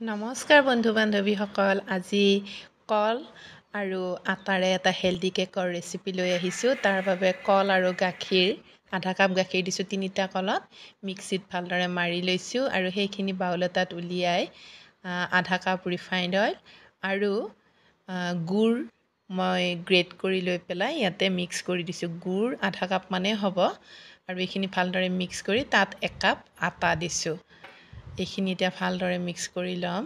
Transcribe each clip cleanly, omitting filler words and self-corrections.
নমস্কাৰ বন্ধু বান্ধৱীসকল, আজি কল আৰু আটাৰে এটা হেল্ডি কেকৰ ৰেচিপি লৈ আহিছোঁ। তাৰ বাবে কল আৰু গাখীৰ, আধা কাপ গাখীৰ দিছোঁ 3টা কলত, মিক্সিত ভালদৰে মাৰি লৈছোঁ আৰু সেইখিনি বাউল এটাত উলিয়াই আধা কাপ ৰিফাইণ্ড অইল আৰু গুড় মই গ্ৰেট কৰি লৈ পেলাই ইয়াতে মিক্স কৰি দিছোঁ। গুড় আধা কাপ মানেই হ'ব আৰু এইখিনি ভালদৰে মিক্স কৰি তাত 1 কাপ আটা দিছোঁ। এইখিনি এতিয়া ভালদৰে মিক্স কৰি ল'ম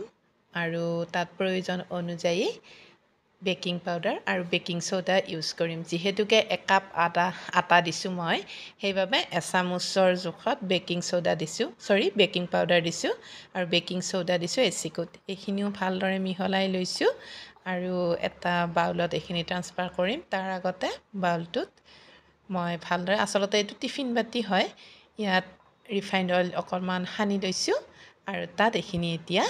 আৰু তাত প্ৰয়োজন অনুযায়ী বেকিং পাউডাৰ আৰু বেকিং চ'ডা ইউজ কৰিম। যিহেতুকে 1 কাপ আটা দিছোঁ মই, সেইবাবে এচামুচৰ জোখত বেকিং পাউডাৰ দিছোঁ আৰু বেকিং চ'ডা দিছোঁ এচিকুট। এইখিনিও ভালদৰে মিহলাই লৈছোঁ আৰু এটা বাউলত এইখিনি ট্ৰান্সফাৰ কৰিম। তাৰ আগতে বাউলটোত মই ভালদৰে, আচলতে এইটো টিফিন বাতি হয়, ইয়াত ৰিফাইণ্ড অইল অকণমান সানি লৈছোঁ আৰু তাত এইখিনি এতিয়া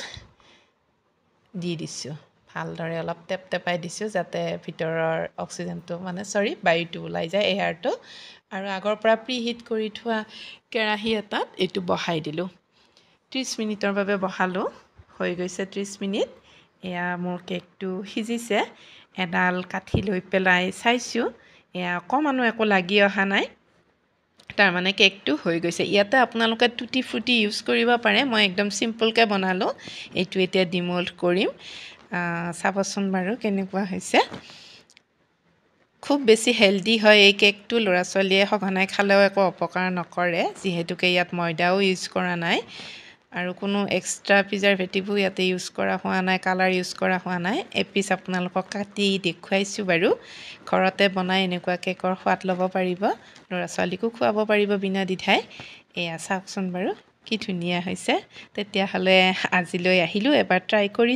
দি দিছোঁ। ভালদৰে অলপ টেপটেপাই দিছোঁ যাতে ভিতৰৰ বায়ুটো ওলাই যায়, এয়াৰটো। আৰু আগৰ পৰা প্ৰিহিট কৰি থোৱা কেৰাহী এটাত এইটো বহাই দিলোঁ। 30 মিনিটৰ বাবে বহালোঁ। হৈ গৈছে 30 মিনিট। এয়া মোৰ কেকটো সিজিছে। এডাল কাঠি লৈ পেলাই চাইছোঁ, এয়া অকণমানো একো লাগি অহা নাই, তাৰমানে কেকটো হৈ গৈছে। ইয়াতে আপোনালোকে টুটি ফ্ৰুটি ইউজ কৰিব পাৰে। মই একদম চিম্পলকৈ বনালোঁ। এইটো এতিয়া ডিমল্ড কৰিম। চাবচোন বাৰু কেনেকুৱা হৈছে। খুব বেছি হেল্ডি হয় এই কেকটো। ল'ৰা ছোৱালীয়ে সঘনাই খালেও একো অপকাৰ নকৰে, যিহেতুকে ইয়াত ময়দাও ইউজ কৰা নাই আৰু কোনো এক্সট্ৰা প্ৰিজাৰভেটিভো ইয়াতে ইউজ কৰা হোৱা নাই, কালাৰ ইউজ কৰা হোৱা নাই। এপিচ আপোনালোকক কাটি দেখুৱাইছোঁ বাৰু। ঘৰতে বনাই এনেকুৱা কেকৰ সোৱাদ ল'ব পাৰিব, ল'ৰা ছোৱালীকো খুৱাব পাৰিব বিনা দ্বিধাই। এয়া চাওকচোন বাৰু কি ধুনীয়া হৈছে। তেতিয়াহ'লে আজিলৈ আহিলোঁ, এবাৰ ট্ৰাই কৰি